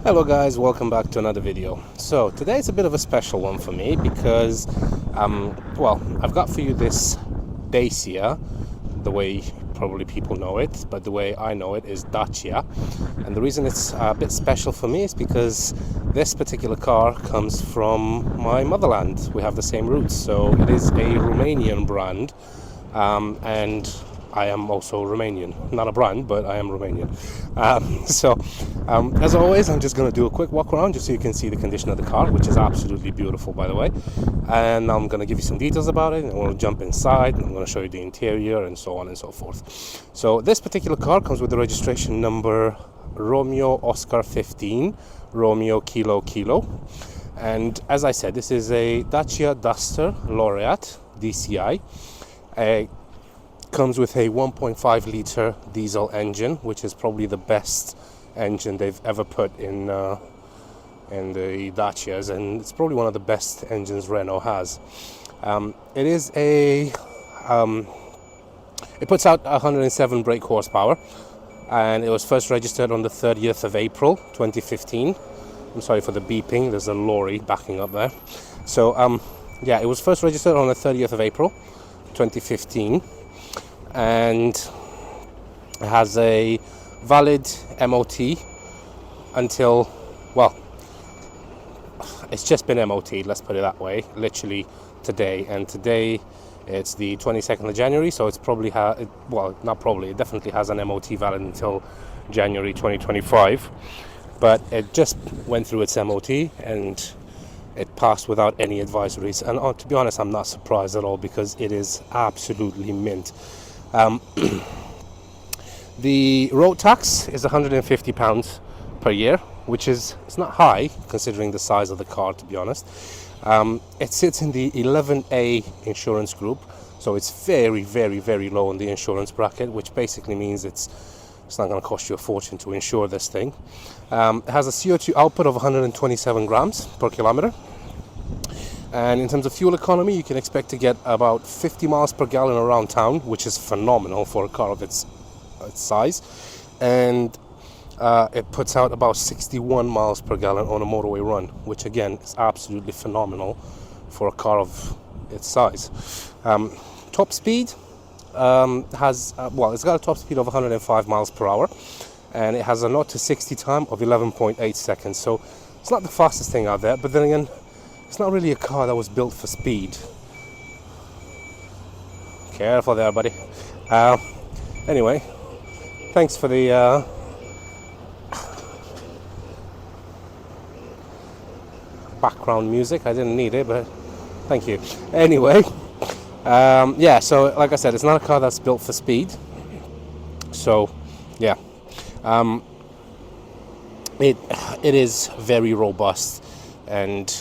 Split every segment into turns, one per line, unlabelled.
Hello guys, welcome back to another video. So today is a bit of a special one for me because I've got for you this Dacia, the way probably people know it, but the way I know it is Dacia. And the reason it's a bit special for me is because this particular car comes from my motherland. We have the same roots, so it is a Romanian brand, and I am also Romanian. Not a brand, but I am Romanian. As always, I'm just going to do a quick walk around just so you can see the condition of the car, which is absolutely beautiful, by the way. And I'm going to give you some details about it, and we'll jump inside, and I'm going to show you the interior, and so on and so forth. So this particular car comes with the registration number Romeo Oscar 15, Romeo Kilo Kilo. And as I said, this is a Dacia Duster Laureate DCI. Comes with a 1.5 litre diesel engine, which is probably the best engine they've ever put in the Dacias, and it's probably one of the best engines Renault has. It puts out 107 brake horsepower, and it was first registered on the 30th of April 2015. I'm sorry for the beeping, there's a lorry backing up there. So it was first registered on the 30th of April 2015, and it has a valid MOT until, it's just been MOT, let's put it that way, literally today. And today it's the 22nd of January, so it's probably it definitely has an MOT valid until January 2025. But it just went through its MOT and it passed without any advisories. And to be honest, I'm not surprised at all, because it is absolutely mint. The road tax is £150 per year, which is, it's not high considering the size of the car, to be honest. It sits in the 11A insurance group, so it's very, very, very low in the insurance bracket, which basically means it's not going to cost you a fortune to insure this thing. It has a CO2 output of 127 grams per kilometer. And in terms of fuel economy, you can expect to get about 50 miles per gallon around town, which is phenomenal for a car of its size. And it puts out about 61 miles per gallon on a motorway run, which again is absolutely phenomenal for a car of its size. Top speed it's got a top speed of 105 miles per hour, and it has a 0 to 60 time of 11.8 seconds. So it's not the fastest thing out there, but then again, it's not really a car that was built for speed. Careful there, buddy. Anyway, thanks for the background music. I didn't need it, but thank you. Anyway, so like I said, it's not a car that's built for speed. So, yeah. It is very robust, and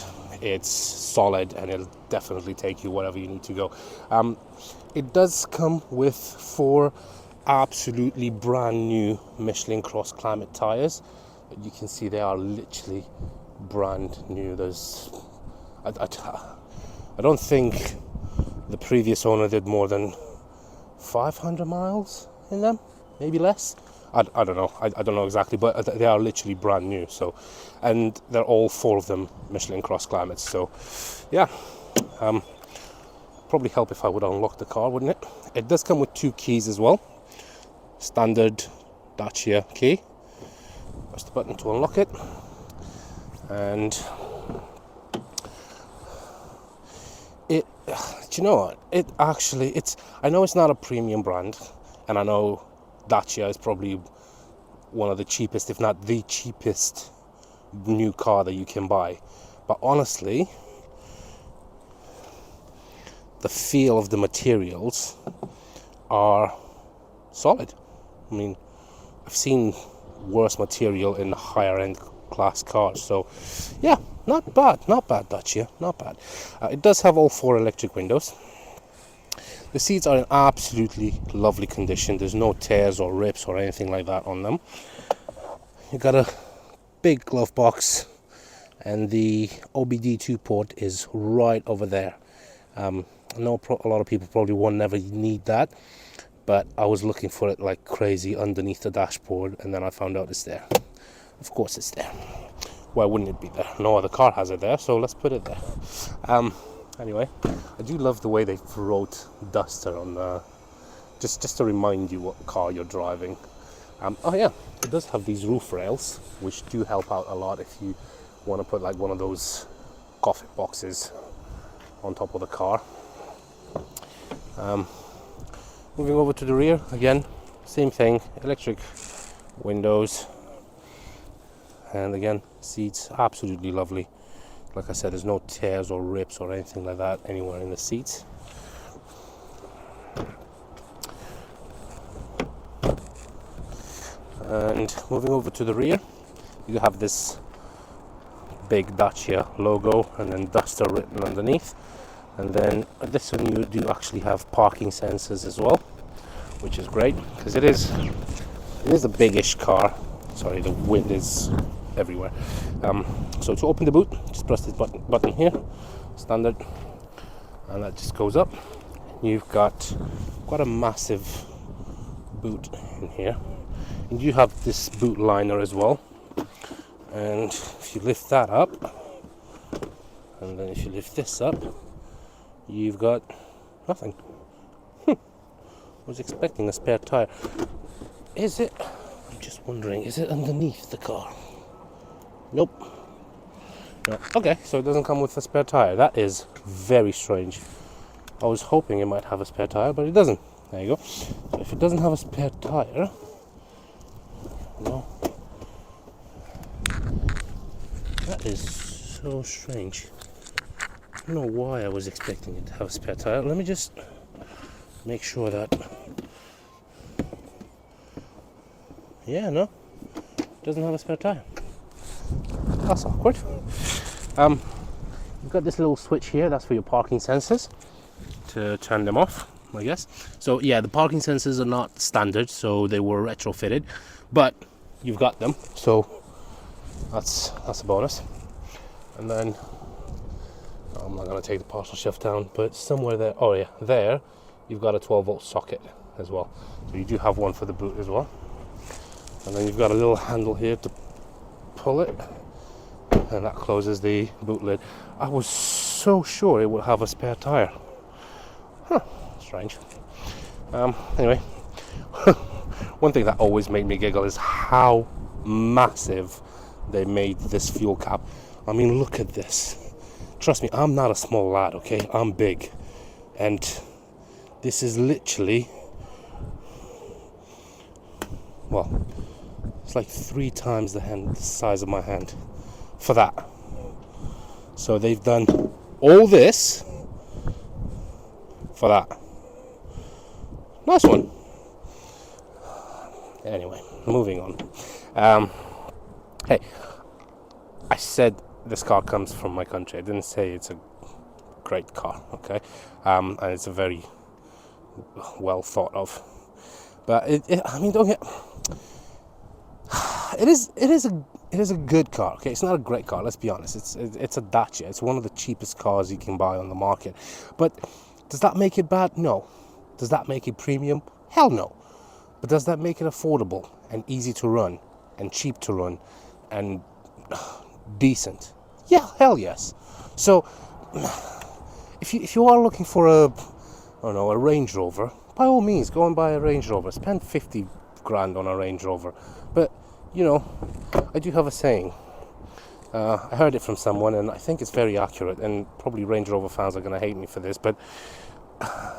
it's solid, and it'll definitely take you wherever you need to go. It does come with 4 absolutely brand new Michelin Cross Climate tires. You can see they are literally brand new. I don't think the previous owner did more than 500 miles in them, maybe less. I don't know. I don't know exactly, but they are literally brand new. So, and they're all 4 of them Michelin Cross Climates. So, yeah, probably help if I would unlock the car, wouldn't it? It does come with 2 keys as well. Standard Dacia key. Press the button to unlock it, and it. Do you know what? I know it's not a premium brand, and I know Dacia is probably one of the cheapest, if not the cheapest, new car that you can buy. But honestly, the feel of the materials are solid. I mean, I've seen worse material in higher end class cars. So yeah, not bad Dacia, not bad. It does have all 4 electric windows. The seats are in absolutely lovely condition. There's no tears or rips or anything like that on them. You got a big glove box, and the OBD2 port is right over there. I know a lot of people probably won't never need that, but I was looking for it like crazy underneath the dashboard, and then I found out it's there. Of course it's there. why wouldn't it be there? No other car has it there, so let's put it there. Anyway, I do love the way they wrote Duster on just to remind you what car you're driving. Oh yeah, it does have these roof rails, which do help out a lot if you want to put like one of those coffee boxes on top of the car. Moving over to the rear, again, same thing, electric windows, and again, seats, absolutely lovely. Like I said, there's no tears or rips or anything like that anywhere in the seats. And moving over to the rear, you have this big Dacia logo and then Duster written underneath. And then this one you do actually have parking sensors as well, which is great because it is a big-ish car. Sorry, the wind is everywhere. So to open the boot, just press this button here, standard, and that just goes up. You've got quite a massive boot in here. And you have this boot liner as well, and if you lift that up, and then if you lift this up, you've got nothing. I was expecting a spare tire. Is it? I'm just wondering, is it underneath the car? Nope. No. Okay, so it doesn't come with a spare tire. That is very strange. I was hoping it might have a spare tire, but it doesn't. There you go. So if it doesn't have a spare tire, no. That is so strange. I don't know why I was expecting it to have a spare tire. Let me just make sure that. Yeah, no, it doesn't have a spare tire. That's awkward. You've got this little switch here. That's for your parking sensors to turn them off, I guess. So yeah, the parking sensors are not standard, so they were retrofitted, but you've got them, so that's a bonus. And then I'm not going to take the parcel shelf down, but somewhere there, oh yeah, there you've got a 12-volt socket as well, so you do have one for the boot as well. And then you've got a little handle here to pull it, and that closes the boot lid. I was so sure it would have a spare tire. Strange. Anyway, one thing that always made me giggle is how massive they made this fuel cap. I mean, look at this. Trust me, I'm not a small lad, okay? I'm big. And this is literally, well, it's like 3 times the size of my hand for that. So they've done all this for that. Nice one. Anyway, moving on. Hey, I said this car comes from my country. I didn't say it's a great car, okay? And it's a very well thought of. But I mean, don't get. It is a good car, okay? It's not a great car. Let's be honest. It's a Dacia. It's one of the cheapest cars you can buy on the market. But does that make it bad? No. Does that make it premium? Hell no. But does that make it affordable and easy to run and cheap to run and decent? Yeah, hell yes. So if you are looking for a Range Rover, by all means go and buy a Range Rover. Spend 50 grand on a Range Rover. But you know, I do have a saying. I heard it from someone, and I think it's very accurate. And probably Range Rover fans are going to hate me for this, but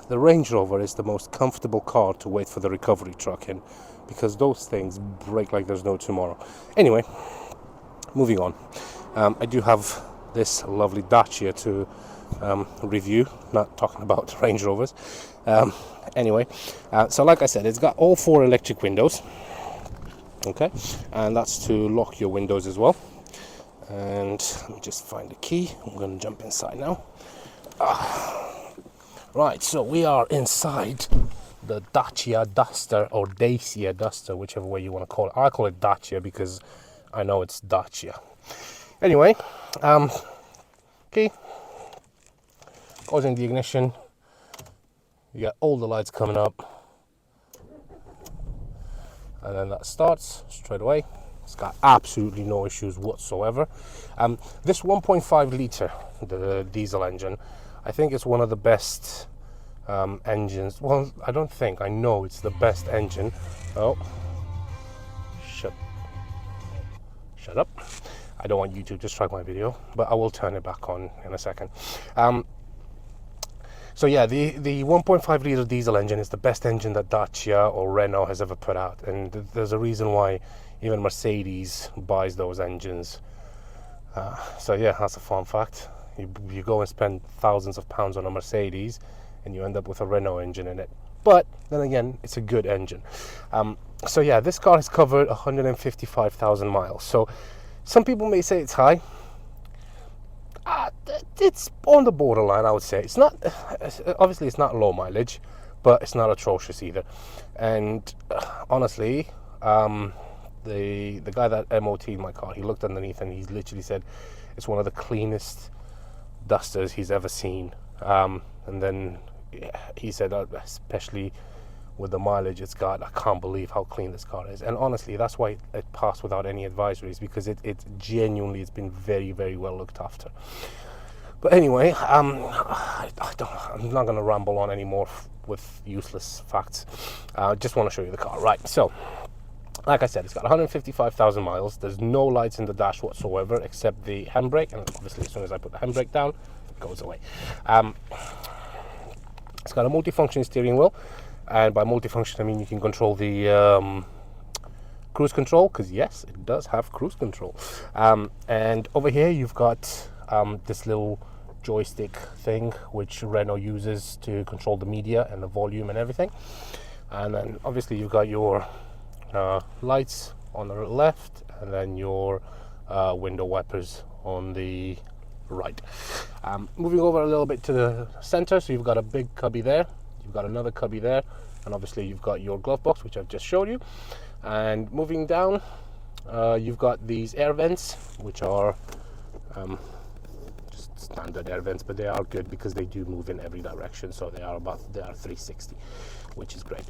the Range Rover is the most comfortable car to wait for the recovery truck in, because those things break like there's no tomorrow. Anyway, moving on. I do have this lovely Dacia to review, not talking about Range Rovers. Anyway, so like I said, it's got all 4 electric windows, okay, and that's to lock your windows as well. And let me just find the key. I'm going to jump inside now. Right, so we are inside the Dacia Duster, or Dacia Duster, whichever way you want to call it. I call it Dacia because I know it's Dacia. Anyway, key goes in the ignition. You got all the lights coming up, and then that starts straight away. It's got absolutely no issues whatsoever. This 1.5 litre, the diesel engine, I think it's one of the best engines. Well, I don't think, I know it's the best engine. Oh, shut up. I don't want YouTube to strike my video, but I will turn it back on in a second. So yeah, the 1.5 litre diesel engine is the best engine that Dacia or Renault has ever put out, and there's a reason why even Mercedes buys those engines. So yeah, that's a fun fact. You go and spend thousands of pounds on a Mercedes and you end up with a Renault engine in it. But then again, it's a good engine. So yeah, this car has covered 155,000 miles. So some people may say it's high. It's on the borderline, I would say. It's not, obviously it's not low mileage, but it's not atrocious either. And honestly, the guy that MOT'd my car, he looked underneath and he literally said it's one of the cleanest Dusters he's ever seen. And then he said, especially with the mileage it's got, I can't believe how clean this car is. And honestly, that's why it passed without any advisories, because it genuinely, it's been very, very well looked after. But anyway, I'm not going to ramble on anymore with useless facts. I just want to show you the car. Right, so like I said, it's got 155,000 miles. There's no lights in the dash whatsoever except the handbrake, and obviously as soon as I put the handbrake down, it goes away. It's got a multifunction steering wheel, and by multifunction I mean you can control the cruise control, because yes, it does have cruise control. And over here you've got this little joystick thing which Renault uses to control the media and the volume and everything. And then obviously you've got your lights on the left, and then your window wipers on the right. Moving over a little bit to the center, so you've got a big cubby there, you've got another cubby there, and obviously you've got your glove box, which I've just showed you. And moving down, you've got these air vents, which are just standard air vents, but they are good because they do move in every direction, so they are 360, which is great.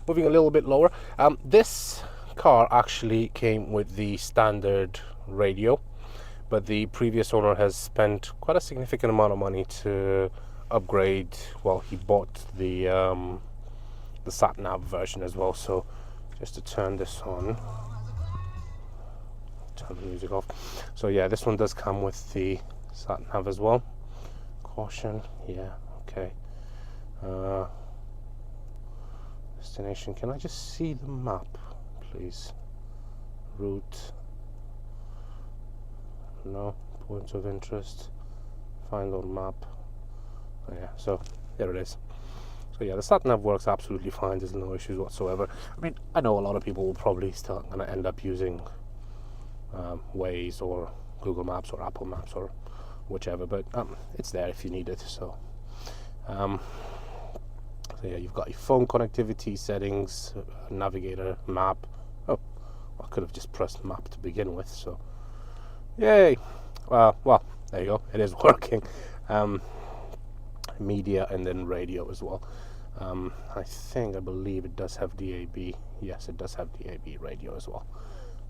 Moving a little bit lower, this car actually came with the standard radio, but the previous owner has spent quite a significant amount of money to upgrade. Well, he bought the sat-nav version as well. So just to turn this on, turn the music off. So yeah, this one does come with the sat-nav as well. Caution, yeah, okay. Destination, can I just see the map, please? Route, no. Points of interest, find on map. Oh yeah, so there it is. So yeah, the sat-nav works absolutely fine. There's no issues whatsoever. I mean, I know a lot of people will probably still going to end up using Waze or Google Maps or Apple Maps or whichever, but it's there if you need it. So so yeah, you've got your phone connectivity settings, navigator, map. Oh, I could have just pressed map to begin with, so yay. Well, there you go, it is working. Media and then radio as well. I believe it does have DAB. Yes, it does have DAB radio as well.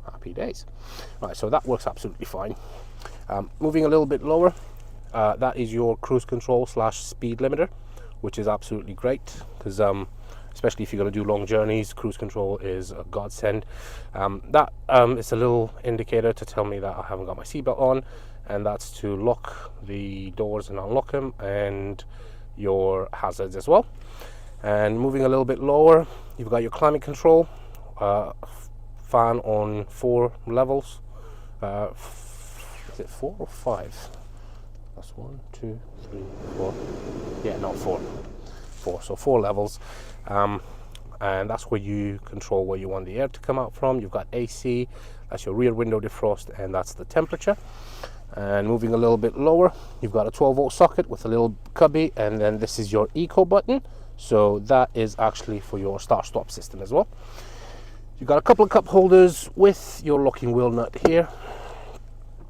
Happy days. Right, so that works absolutely fine. Moving a little bit lower, that is your cruise control / speed limiter, which is absolutely great because especially if you're going to do long journeys, cruise control is a godsend. That is a little indicator to tell me that I haven't got my seatbelt on, and that's to lock the doors and unlock them, and your hazards as well. And moving a little bit lower, you've got your climate control, fan on 4 levels. Is it 4 or 5? That's 1, 2, 3, 4. Yeah, not 4. 4. So 4 levels. And that's where you control where you want the air to come out from. You've got AC, that's your rear window defrost, and that's the temperature. And moving a little bit lower, you've got a 12-volt socket with a little cubby, and then this is your eco button. So that is actually for your start-stop system as well. You've got a couple of cup holders with your locking wheel nut here.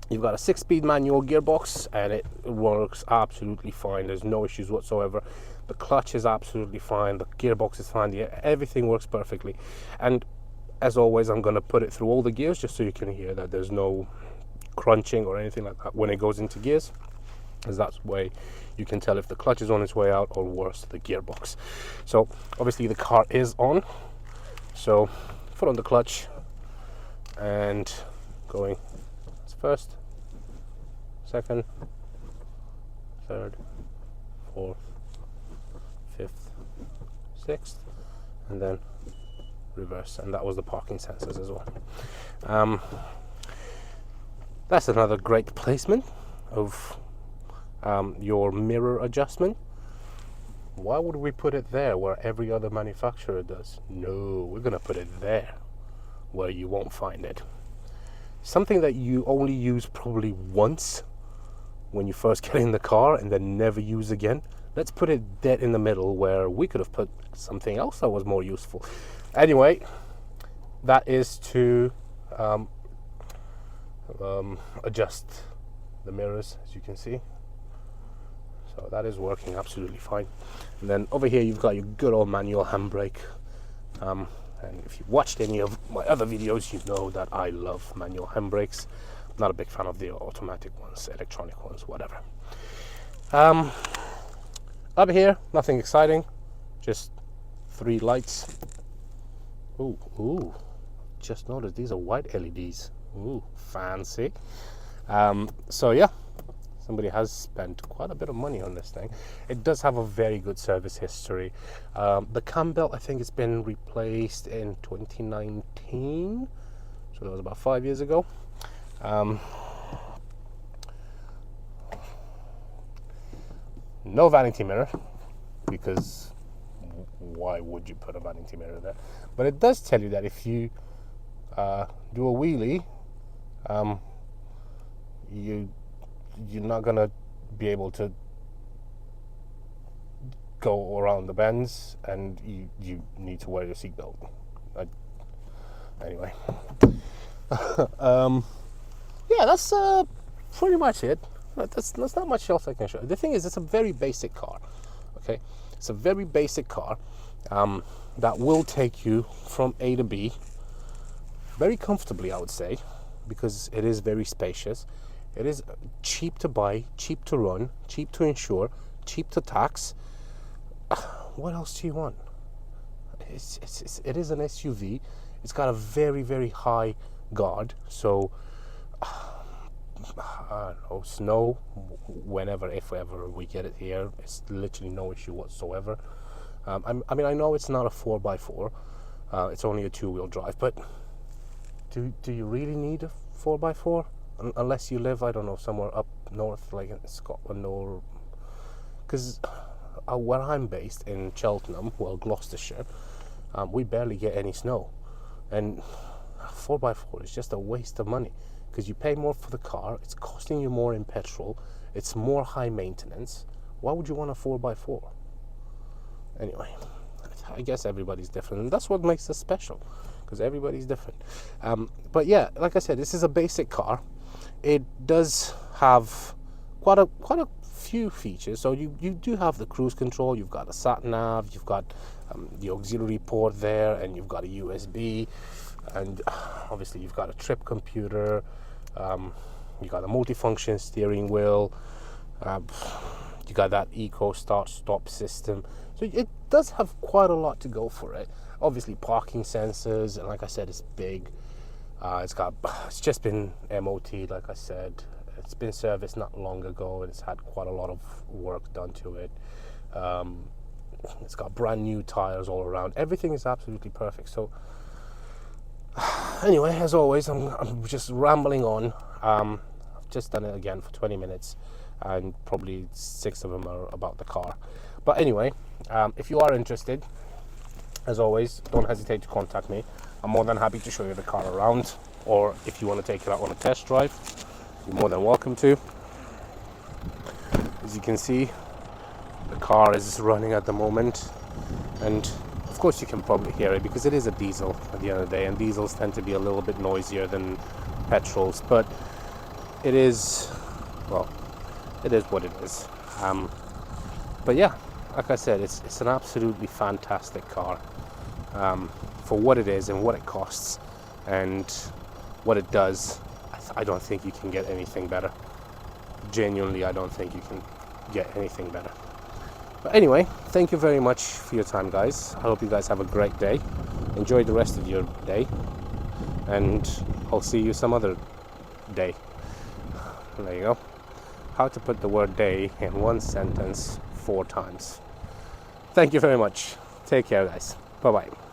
You've got a 6-speed manual gearbox, and it works absolutely fine. There's no issues whatsoever. The clutch is absolutely fine. The gearbox is fine. Everything works perfectly. And as always, I'm going to put it through all the gears just so you can hear that there's no crunching or anything like that when it goes into gears, as that's way you can tell if the clutch is on its way out, or worse, the gearbox. So obviously the car is on, so foot on the clutch and going first, second, third, fourth, fifth, sixth, and then reverse. And that was the parking sensors as well. That's another great placement of your mirror adjustment. Why would we put it there where every other manufacturer does? No, we're gonna put it there where you won't find it. Something that you only use probably once when you first get in the car and then never use again. Let's put it dead in the middle where we could have put something else that was more useful. Anyway, that is to adjust the mirrors, as you can see. So that is working absolutely fine. And then over here you've got your good old manual handbrake. And if you've watched any of my other videos, you know that I love manual handbrakes. I'm not a big fan of the automatic ones, electronic ones, whatever. Up here, nothing exciting, just 3 lights. Ooh, just noticed these are white LEDs. Ooh, fancy. So yeah, somebody has spent quite a bit of money on this thing. It does have a very good service history. The cam belt, I think it's been replaced in 2019, so that was about 5 years ago. No vanity mirror, because why would you put a vanity mirror there? But it does tell you that if you do a wheelie, you're not gonna be able to go around the bends, and you need to wear your seatbelt. Anyway, yeah, that's pretty much it. There's not much else I can show. The thing is, it's a very basic car. Okay, it's a very basic car that will take you from A to B very comfortably, I would say, because it is very spacious. It is cheap to buy, cheap to run, cheap to insure, cheap to tax. What else do you want? It is an SUV. It's got a very, very high guard. So, I don't know, snow, whenever, if ever we get it here, it's literally no issue whatsoever. I mean, I know it's not a 4x4. It's only a 2-wheel drive, but do you really need a 4x4? Unless you live, I don't know, somewhere up north, like in Scotland, or because where I'm based in Cheltenham, well, Gloucestershire, we barely get any snow, and 4x4 is just a waste of money, because you pay more for the car, it's costing you more in petrol, it's more high maintenance. Why would you want a 4x4? Anyway, I guess everybody's different, and that's what makes us special, because everybody's different. But yeah, like I said, this is a basic car. It does have quite a few features. So you do have the cruise control, you've got a sat nav, you've got the auxiliary port there, and you've got a USB, and obviously you've got a trip computer, you got a multifunction steering wheel, you got that eco start stop system. So it does have quite a lot to go for it. Obviously parking sensors, and like I said, it's big. It's just been MOT, like I said. It's been serviced not long ago, and it's had quite a lot of work done to it. It's got brand new tires all around. Everything is absolutely perfect. So anyway, as always, I'm just rambling on. I've just done it again for 20 minutes, and probably 6 of them are about the car. But anyway, if you are interested, as always, don't hesitate to contact me. I'm more than happy to show you the car around, or if you want to take it out on a test drive, you're more than welcome to. As you can see, the car is running at the moment, and of course you can probably hear it because it is a diesel at the end of the day, and diesels tend to be a little bit noisier than petrols, but it is, well, it is what it is. But yeah, like I said, it's an absolutely fantastic car. for what it is and what it costs and what it does, I don't think you can get anything better. Genuinely, I don't think you can get anything better. But anyway, thank you very much for your time, guys. I hope you guys have a great day. Enjoy the rest of your day, and I'll see you some other day. There you go. How to put the word day in one sentence 4 times. Thank you very much. Take care, guys. Bye-bye.